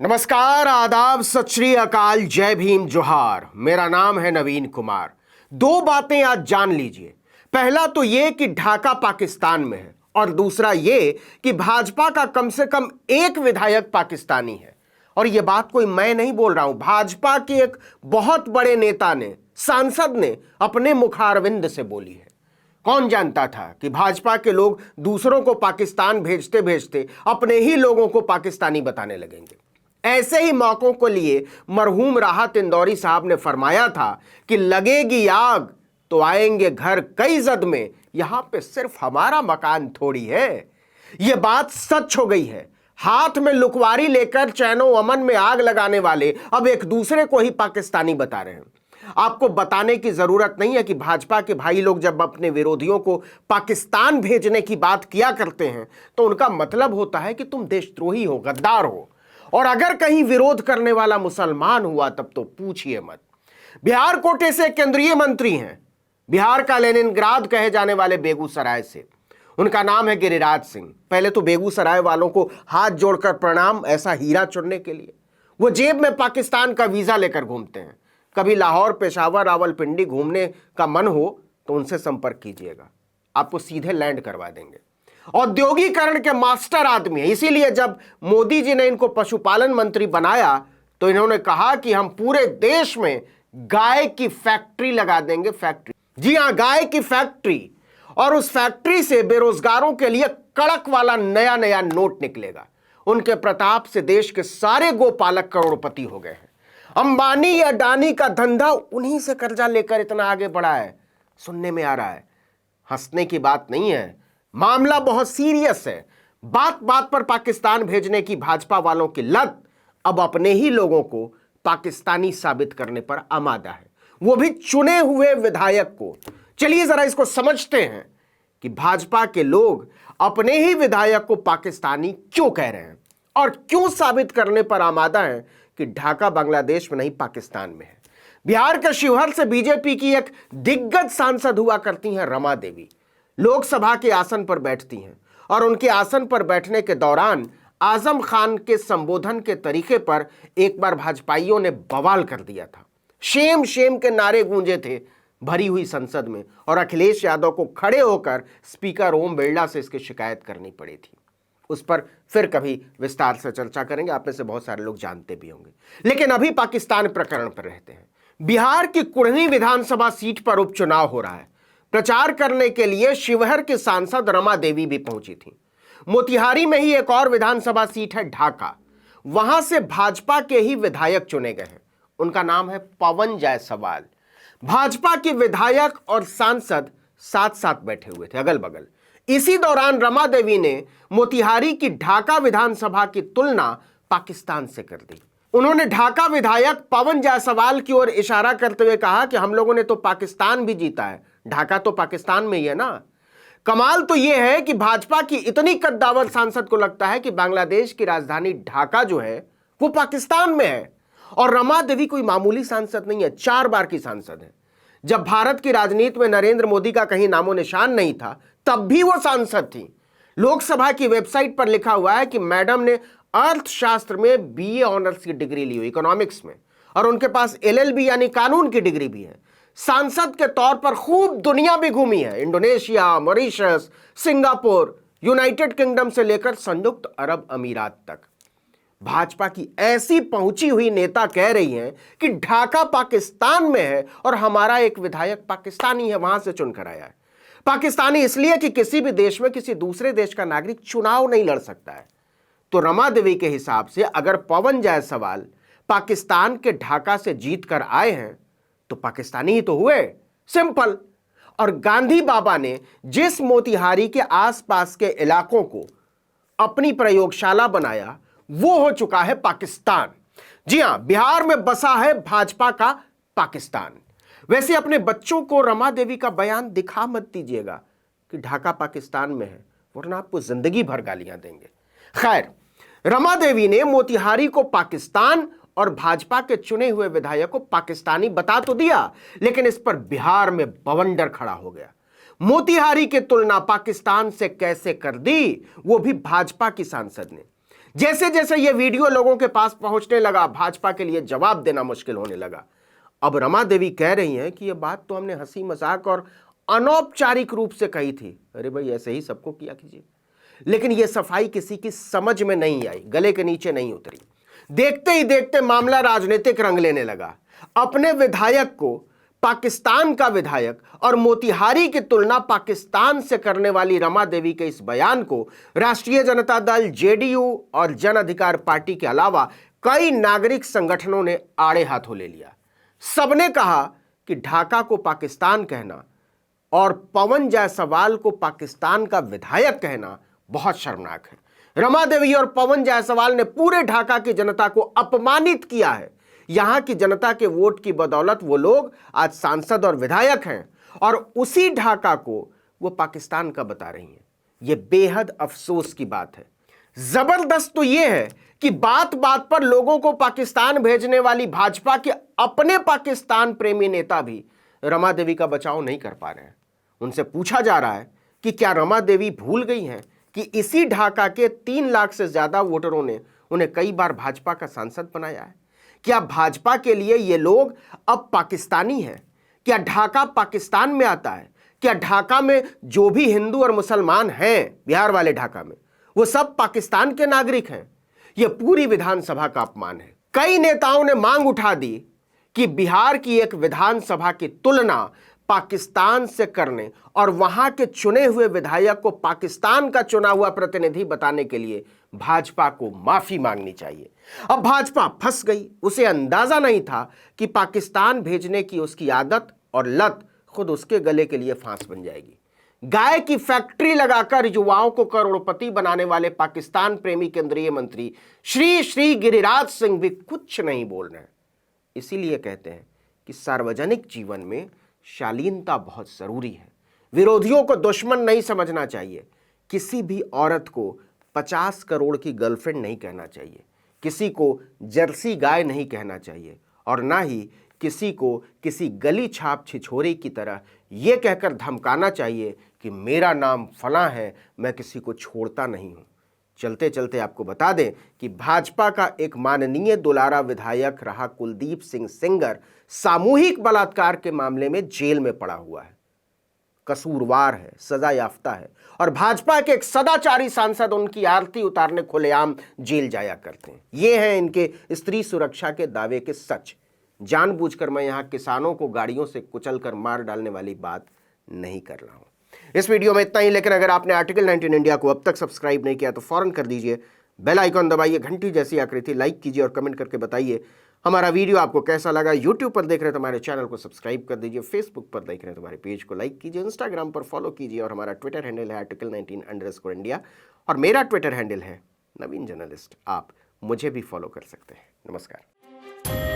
नमस्कार, आदाब, सत श्री अकाल, जय भीम, जोहार। मेरा नाम है नवीन कुमार। दो बातें आज जान लीजिए। पहला तो यह कि ढाका पाकिस्तान में है और दूसरा यह कि भाजपा का कम से कम एक विधायक पाकिस्तानी है। और यह बात कोई मैं नहीं बोल रहा हूं, भाजपा के एक बहुत बड़े नेता ने, सांसद ने अपने मुखारविंद से बोली है। कौन जानता था कि भाजपा के लोग दूसरों को पाकिस्तान भेजते भेजते अपने ही लोगों को पाकिस्तानी बताने लगेंगे। ऐसे ही मौकों को लिए मरहूम राहत इंदौरी साहब ने फरमाया था कि लगेगी आग तो आएंगे घर कई जद में, यहां पे सिर्फ हमारा मकान थोड़ी है। यह बात सच हो गई है। हाथ में लुकवारी लेकर चैनो अमन में आग लगाने वाले अब एक दूसरे को ही पाकिस्तानी बता रहे हैं। आपको बताने की जरूरत नहीं है कि भाजपा के भाई लोग जब अपने विरोधियों को पाकिस्तान भेजने की बात किया करते हैं तो उनका मतलब होता है कि तुम देशद्रोही हो, गद्दार हो। और अगर कहीं विरोध करने वाला मुसलमान हुआ तब तो पूछिए मत। बिहार कोटे से केंद्रीय मंत्री हैं, बिहार का लेनिनग्राद कहे जाने वाले बेगूसराय से। उनका नाम है गिरिराज सिंह। पहले तो बेगूसराय वालों को हाथ जोड़कर प्रणाम, ऐसा हीरा चुनने के लिए। वो जेब में पाकिस्तान का वीजा लेकर घूमते हैं। कभी लाहौर, पेशावर, रावलपिंडी घूमने का मन हो तो उनसे संपर्क कीजिएगा, आपको सीधे लैंड करवा देंगे। औद्योगिकरण के मास्टर आदमी है, इसीलिए जब मोदी जी ने इनको पशुपालन मंत्री बनाया तो इन्होंने कहा कि हम पूरे देश में गाय की फैक्ट्री लगा देंगे। फैक्ट्री, जी हां, गाय की फैक्ट्री। और उस फैक्ट्री से बेरोजगारों के लिए कड़क वाला नया नया नोट निकलेगा। उनके प्रताप से देश के सारे गोपालक करोड़पति हो गए हैं। अंबानी या अडानी का धंधा उन्हीं से कर्जा लेकर इतना आगे बढ़ा है, सुनने में आ रहा है। हंसने की बात नहीं है, मामला बहुत सीरियस है। बात बात पर पाकिस्तान भेजने की भाजपा वालों की लत अब अपने ही लोगों को पाकिस्तानी साबित करने पर आमादा है, वो भी चुने हुए विधायक को। चलिए जरा इसको समझते हैं कि भाजपा के लोग अपने ही विधायक को पाकिस्तानी क्यों कह रहे हैं और क्यों साबित करने पर आमादा है कि ढाका बांग्लादेश में नहीं पाकिस्तान में है। बिहार के शिवहर से बीजेपी की एक दिग्गज सांसद हुआ करती हैं रमा देवी। लोकसभा के आसन पर बैठती हैं और उनके आसन पर बैठने के दौरान आजम खान के संबोधन के तरीके पर एक बार भाजपाइयों ने बवाल कर दिया था। शेम शेम के नारे गूंजे थे भरी हुई संसद में और अखिलेश यादव को खड़े होकर स्पीकर ओम बिरला से इसकी शिकायत करनी पड़ी थी। उस पर फिर कभी विस्तार से चर्चा करेंगे, आप में से बहुत सारे लोग जानते भी होंगे। लेकिन अभी पाकिस्तान प्रकरण पर रहते हैं। बिहार की कुढ़नी विधानसभा सीट पर उपचुनाव हो रहा है। प्रचार करने के लिए शिवहर की सांसद रमा देवी भी पहुंची थी। मोतिहारी में ही एक और विधानसभा सीट है ढाका, वहां से भाजपा के ही विधायक चुने गए हैं। उनका नाम है पवन जायसवाल। भाजपा के विधायक और सांसद साथ साथ बैठे हुए थे, अगल बगल। इसी दौरान रमा देवी ने मोतिहारी की ढाका विधानसभा की तुलना पाकिस्तान से कर दी। उन्होंने ढाका विधायक पवन जायसवाल की ओर इशारा करते हुए कहा कि हम लोगों ने तो पाकिस्तान भी जीता है, ढाका तो पाकिस्तान में ही है ना। कमाल तो यह है कि भाजपा की इतनी कद्दावर सांसद को लगता है कि बांग्लादेश की राजधानी ढाका जो है वो पाकिस्तान में है। और रमा देवी कोई मामूली सांसद नहीं है, 4 बार की सांसद है। जब भारत की राजनीति में नरेंद्र मोदी का कहीं नामो निशान नहीं था तब भी वो सांसद थी। लोकसभा की वेबसाइट पर लिखा हुआ है कि मैडम ने अर्थशास्त्र में बीए ऑनर्स की डिग्री ली हुई, इकोनॉमिक्स में, और उनके पास एलएलबी यानी कानून की डिग्री भी है। सांसद के तौर पर खूब दुनिया भी घूमी है, Indonesia, Mauritius, Singapore, United kingdom से लेकर संयुक्त अरब अमीरात तक। भाजपा की ऐसी पहुंची हुई नेता कह रही हैं कि ढाका पाकिस्तान में है और हमारा एक विधायक पाकिस्तानी है, वहां से चुनकर आया है। पाकिस्तानी इसलिए कि किसी भी देश में किसी दूसरे देश का नागरिक चुनाव नहीं लड़ सकता है। तो रमा देवी के हिसाब से अगर पवन जायसवाल पाकिस्तान के ढाका से जीत कर आए हैं तो पाकिस्तानी ही तो हुए, सिंपल। और गांधी बाबा ने जिस मोतिहारी के आसपास के इलाकों को अपनी प्रयोगशाला बनाया वो हो चुका है पाकिस्तान। जी हां, बिहार में बसा है भाजपा का पाकिस्तान। वैसे अपने बच्चों को रमा देवी का बयान दिखा मत दीजिएगा कि ढाका पाकिस्तान में है, वरना आपको जिंदगी भर गालियां देंगे। खैर, रमा देवी ने मोतिहारी को पाकिस्तान और भाजपा के चुने हुए विधायक को पाकिस्तानी बता तो दिया, लेकिन इस पर बिहार में बवंडर खड़ा हो गया। मोतिहारी की तुलना पाकिस्तान से कैसे कर दी, वो भी भाजपा की सांसद ने। जैसे जैसे यह वीडियो लोगों के पास पहुंचने लगा, भाजपा के लिए जवाब देना मुश्किल होने लगा। अब रमा देवी कह रही हैं कि यह बात तो हमने हंसी मजाक और अनौपचारिक रूप से कही थी। अरे भाई, ऐसे ही सबको किया कीजिए। लेकिन यह सफाई किसी की समझ में नहीं आई, गले के नीचे नहीं उतरी। देखते ही देखते मामला राजनीतिक रंग लेने लगा। अपने विधायक को पाकिस्तान का विधायक और मोतिहारी की तुलना पाकिस्तान से करने वाली रमा देवी के इस बयान को राष्ट्रीय जनता दल, जेडीयू और जन अधिकार पार्टी के अलावा कई नागरिक संगठनों ने आड़े हाथों ले लिया। सबने कहा कि ढाका को पाकिस्तान कहना और पवन जायसवाल को पाकिस्तान का विधायक कहना बहुत शर्मनाक है। रमा देवी और पवन जायसवाल ने पूरे ढाका की जनता को अपमानित किया है। यहां की जनता के वोट की बदौलत वो लोग आज सांसद और विधायक हैं और उसी ढाका को वो पाकिस्तान का बता रही हैं। ये बेहद अफसोस की बात है। जबरदस्त तो ये है कि बात बात पर लोगों को पाकिस्तान भेजने वाली भाजपा के अपने पाकिस्तान प्रेमी नेता भी रमा देवी का बचाव नहीं कर पा रहे हैं। उनसे पूछा जा रहा है कि क्या रमा देवी भूल गई हैं कि इसी ढाका के 3 लाख से ज्यादा वोटरों ने उन्हें कई बार भाजपा का सांसद बनाया है। क्या भाजपा के लिए ये लोग अब पाकिस्तानी हैं? क्या ढाका पाकिस्तान में आता है? क्या ढाका में जो भी हिंदू और मुसलमान हैं, बिहार वाले ढाका में, वो सब पाकिस्तान के नागरिक हैं? यह पूरी विधानसभा का अपमान है। कई नेताओं ने मांग उठा दी कि बिहार की एक विधानसभा की तुलना पाकिस्तान से करने और वहां के चुने हुए विधायक को पाकिस्तान का चुना हुआ प्रतिनिधि बताने के लिए भाजपा को माफी मांगनी चाहिए। अब भाजपा फंस गई। उसे अंदाजा नहीं था कि पाकिस्तान भेजने की उसकी आदत और लत खुद उसके गले के लिए फांस बन जाएगी। गाय की फैक्ट्री लगाकर युवाओं को करोड़पति बनाने वाले पाकिस्तान प्रेमी केंद्रीय मंत्री श्री गिरिराज सिंह भी कुछ नहीं बोल रहे हैं। इसीलिए कहते हैं कि सार्वजनिक जीवन में शालीनता बहुत जरूरी है। विरोधियों को दुश्मन नहीं समझना चाहिए। किसी भी औरत को 50 करोड़ की गर्लफ्रेंड नहीं कहना चाहिए। किसी को जर्सी गाय नहीं कहना चाहिए और ना ही किसी को किसी गली छाप छिछोरे की तरह यह कहकर धमकाना चाहिए कि मेरा नाम फलां है, मैं किसी को छोड़ता नहीं हूं। चलते चलते आपको बता दें कि भाजपा का एक माननीय दुलारा विधायक रहा कुलदीप सिंह सेंगर सामूहिक बलात्कार के मामले में जेल में पड़ा हुआ है, कसूरवार है, सजा याफ्ता है और भाजपा के एक सदाचारी सांसद उनकी आरती उतारने खुलेआम जेल जाया करते हैं। ये हैं इनके स्त्री सुरक्षा के दावे के सच। जानबूझकर मैं यहां किसानों को गाड़ियों से कुचलकर मार डालने वाली बात नहीं कर रहा हूं। इस वीडियो में इतना ही, लेकिन अगर आपने आर्टिकल 19 इंडिया को अब तक सब्सक्राइब नहीं किया तो फौरन कर दीजिए। बेल आइकॉन दबाइए, घंटी जैसी आकृति लाइक कीजिए और कमेंट करके बताइए हमारा वीडियो आपको कैसा लगा। यूट्यूब पर देख रहे हैं तो हमारे चैनल को सब्सक्राइब कर दीजिए, फेसबुक पर देख रहे हैं तो हमारे पेज को लाइक कीजिए, इंस्टाग्राम पर फॉलो कीजिए और हमारा ट्विटर हैंडल है article19_India और मेरा ट्विटर हैंडल है नवीन जर्नलिस्ट। आप मुझे भी फॉलो कर सकते हैं। नमस्कार।